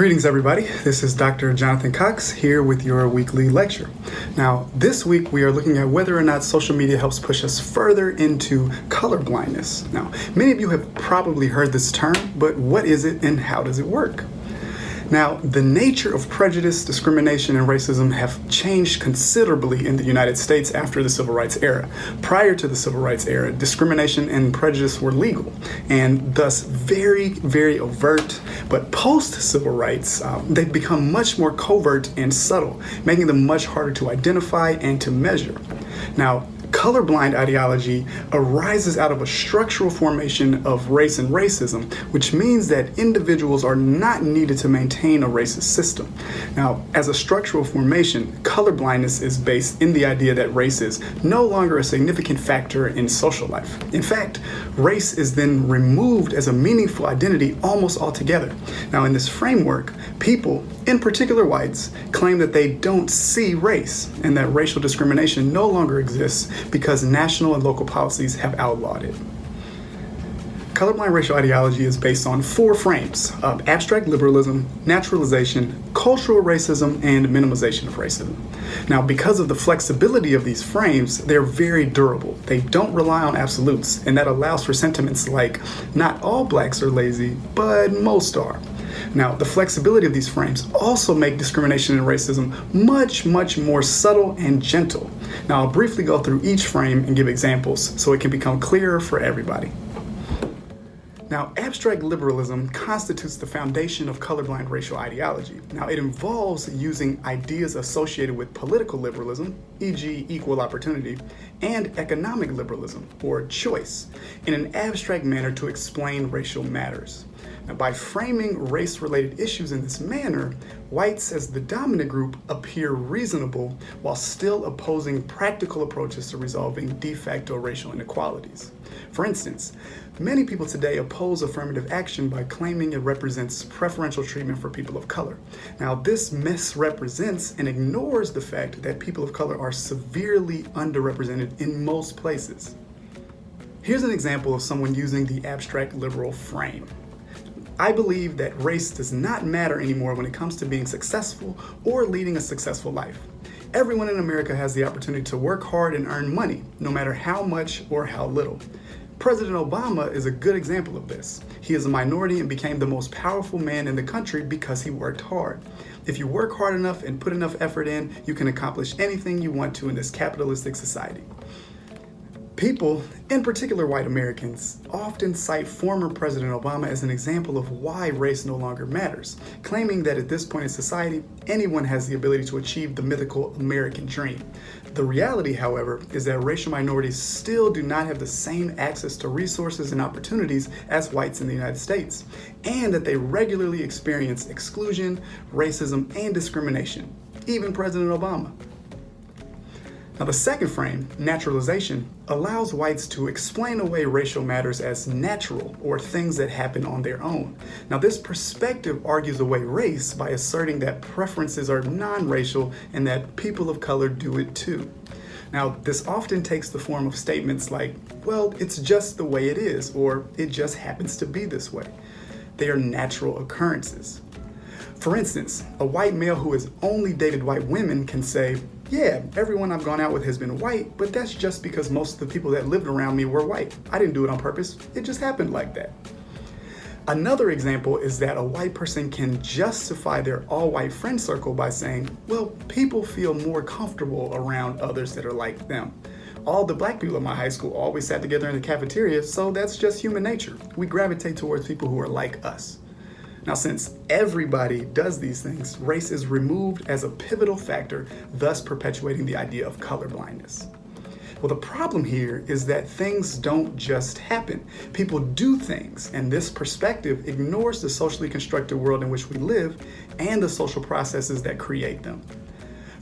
Greetings, everybody. This is Dr. Jonathan Cox here with your weekly lecture. Now, this week we are looking at whether or not social media helps push us further into colorblindness. Now, many of you have probably heard this term, but what is it and how does it work? Now, the nature of prejudice, discrimination, and racism have changed considerably in the United States after the Civil Rights era. Prior to the Civil Rights era, discrimination and prejudice were legal and thus very, very overt. But post-Civil Rights, they've become much more covert and subtle, making them much harder to identify and to measure. Now, colorblind ideology arises out of a structural formation of race and racism, which means that individuals are not needed to maintain a racist system. Now, as a structural formation, colorblindness is based in the idea that race is no longer a significant factor in social life. In fact, race is then removed as a meaningful identity almost altogether. Now, in this framework, people, in particular whites, claim that they don't see race and that racial discrimination no longer exists because national and local policies have outlawed it. Colorblind racial ideology is based on four frames of abstract liberalism, naturalization, cultural racism, and minimization of racism. Now, because of the flexibility of these frames, they're very durable. They don't rely on absolutes, and that allows for sentiments like, not all blacks are lazy, but most are. Now, the flexibility of these frames also make discrimination and racism much, much more subtle and gentle. Now, I'll briefly go through each frame and give examples so it can become clearer for everybody. Now, abstract liberalism constitutes the foundation of colorblind racial ideology. Now, it involves using ideas associated with political liberalism, e.g. equal opportunity, and economic liberalism, or choice, in an abstract manner to explain racial matters. Now, by framing race-related issues in this manner, whites as the dominant group appear reasonable while still opposing practical approaches to resolving de facto racial inequalities. For instance, many people today oppose affirmative action by claiming it represents preferential treatment for people of color. Now, this misrepresents and ignores the fact that people of color are severely underrepresented in most places. Here's an example of someone using the abstract liberal frame. I believe that race does not matter anymore when it comes to being successful or leading a successful life. Everyone in America has the opportunity to work hard and earn money, no matter how much or how little. President Obama is a good example of this. He is a minority and became the most powerful man in the country because he worked hard. If you work hard enough and put enough effort in, you can accomplish anything you want to in this capitalistic society. People, in particular white Americans, often cite former President Obama as an example of why race no longer matters, claiming that at this point in society, anyone has the ability to achieve the mythical American dream. The reality, however, is that racial minorities still do not have the same access to resources and opportunities as whites in the United States, and that they regularly experience exclusion, racism, and discrimination, even President Obama. Now, the second frame, naturalization, allows whites to explain away racial matters as natural or things that happen on their own. Now, this perspective argues away race by asserting that preferences are non-racial and that people of color do it too. Now, this often takes the form of statements like, well, it's just the way it is, or it just happens to be this way. They are natural occurrences. For instance, a white male who has only dated white women can say, yeah, everyone I've gone out with has been white, but that's just because most of the people that lived around me were white. I didn't do it on purpose. It just happened like that. Another example is that a white person can justify their all-white friend circle by saying, well, people feel more comfortable around others that are like them. All the black people at my high school always sat together in the cafeteria, so that's just human nature. We gravitate towards people who are like us. Now, since everybody does these things, race is removed as a pivotal factor, thus perpetuating the idea of colorblindness. Well, the problem here is that things don't just happen. People do things, and this perspective ignores the socially constructed world in which we live and the social processes that create them.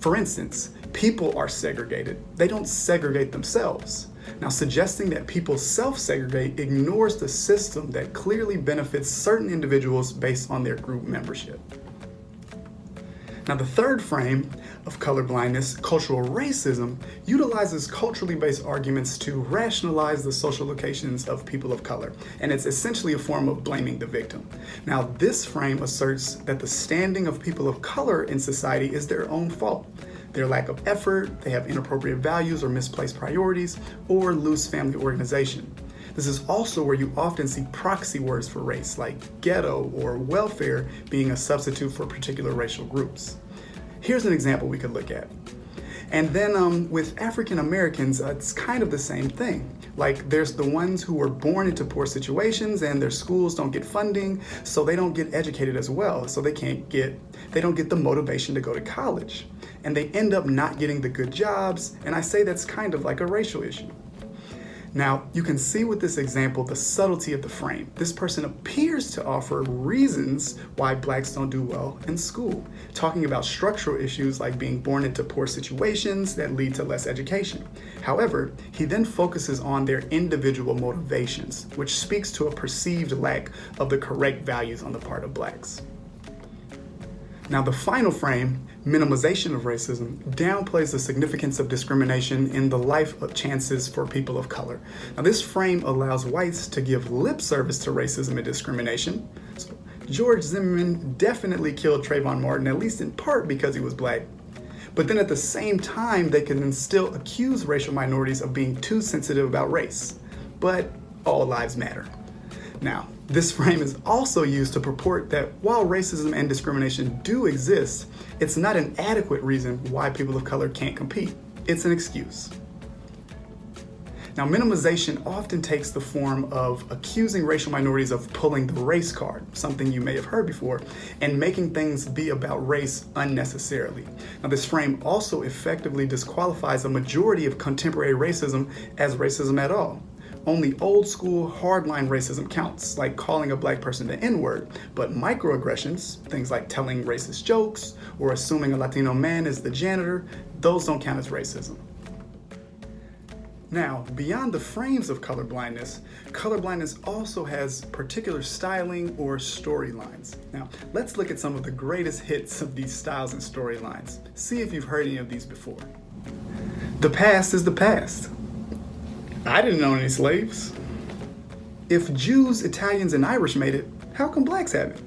For instance, people are segregated. They don't segregate themselves. Now, suggesting that people self-segregate ignores the system that clearly benefits certain individuals based on their group membership. Now, the third frame of colorblindness, cultural racism, utilizes culturally based arguments to rationalize the social locations of people of color, and it's essentially a form of blaming the victim. Now, this frame asserts that the standing of people of color in society is their own fault. Their lack of effort, they have inappropriate values or misplaced priorities, or loose family organization. This is also where you often see proxy words for race, like ghetto or welfare, being a substitute for particular racial groups. Here's an example we could look at. And then with African Americans, it's kind of the same thing. Like there's the ones who were born into poor situations and their schools don't get funding, so they don't get educated as well. So they don't get the motivation to go to college. And they end up not getting the good jobs. And I say that's kind of like a racial issue. Now, you can see with this example the subtlety of the frame. This person appears to offer reasons why blacks don't do well in school, talking about structural issues like being born into poor situations that lead to less education. However, he then focuses on their individual motivations, which speaks to a perceived lack of the correct values on the part of blacks. Now, the final frame, minimization of racism, downplays the significance of discrimination in the life chances for people of color. Now, this frame allows whites to give lip service to racism and discrimination. So, George Zimmerman definitely killed Trayvon Martin, at least in part because he was black. But then at the same time, they can then still accuse racial minorities of being too sensitive about race. But all lives matter. Now, this frame is also used to purport that while racism and discrimination do exist, it's not an adequate reason why people of color can't compete. It's an excuse. Now, minimization often takes the form of accusing racial minorities of pulling the race card, something you may have heard before, and making things be about race unnecessarily. Now, this frame also effectively disqualifies a majority of contemporary racism as racism at all. Only old school hardline racism counts, like calling a black person the N-word, but microaggressions, things like telling racist jokes or assuming a Latino man is the janitor, those don't count as racism. Now, beyond the frames of colorblindness, colorblindness also has particular styling or storylines. Now, let's look at some of the greatest hits of these styles and storylines. See if you've heard any of these before. The past is the past. I didn't own any slaves. If Jews, Italians, and Irish made it, how come blacks haven't?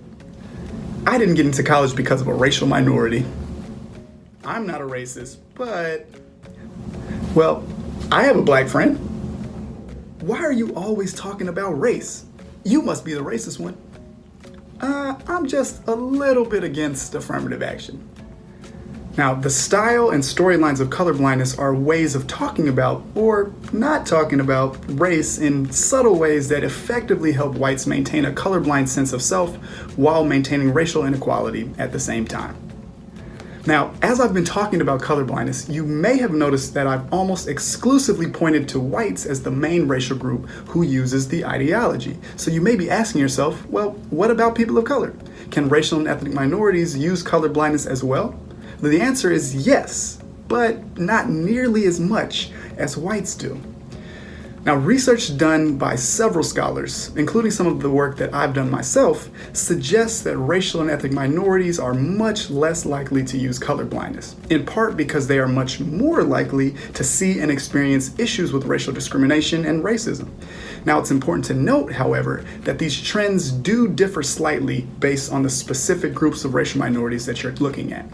I didn't get into college because of a racial minority. I'm not a racist, but, well, I have a black friend. Why are you always talking about race? You must be the racist one. I'm just a little bit against affirmative action. Now, the style and storylines of colorblindness are ways of talking about or not talking about race in subtle ways that effectively help whites maintain a colorblind sense of self while maintaining racial inequality at the same time. Now, as I've been talking about colorblindness, you may have noticed that I've almost exclusively pointed to whites as the main racial group who uses the ideology. So you may be asking yourself, well, what about people of color? Can racial and ethnic minorities use colorblindness as well? The answer is yes, but not nearly as much as whites do. Now, research done by several scholars, including some of the work that I've done myself, suggests that racial and ethnic minorities are much less likely to use colorblindness, in part because they are much more likely to see and experience issues with racial discrimination and racism. Now, it's important to note, however, that these trends do differ slightly based on the specific groups of racial minorities that you're looking at.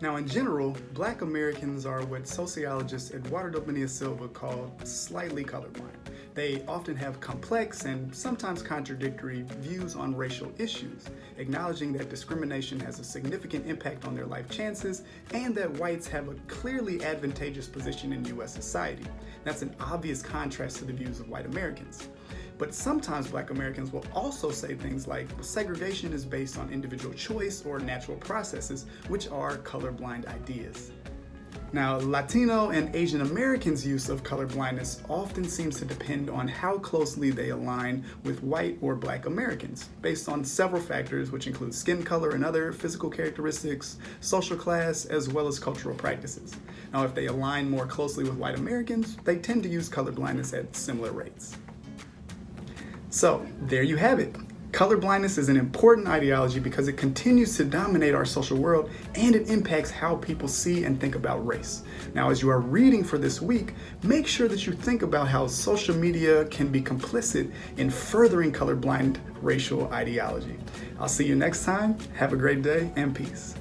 Now, in general, Black Americans are what sociologist Eduardo Bonilla Silva called slightly colorblind. They often have complex and sometimes contradictory views on racial issues, acknowledging that discrimination has a significant impact on their life chances and that whites have a clearly advantageous position in U.S. society. That's an obvious contrast to the views of white Americans. But sometimes Black Americans will also say things like segregation is based on individual choice or natural processes, which are colorblind ideas. Now, Latino and Asian Americans' use of colorblindness often seems to depend on how closely they align with white or Black Americans, based on several factors, which include skin color and other physical characteristics, social class, as well as cultural practices. Now, if they align more closely with white Americans, they tend to use colorblindness at similar rates. So, there you have it. Colorblindness is an important ideology because it continues to dominate our social world and it impacts how people see and think about race. Now, as you are reading for this week, make sure that you think about how social media can be complicit in furthering colorblind racial ideology. I'll see you next time. Have a great day and peace.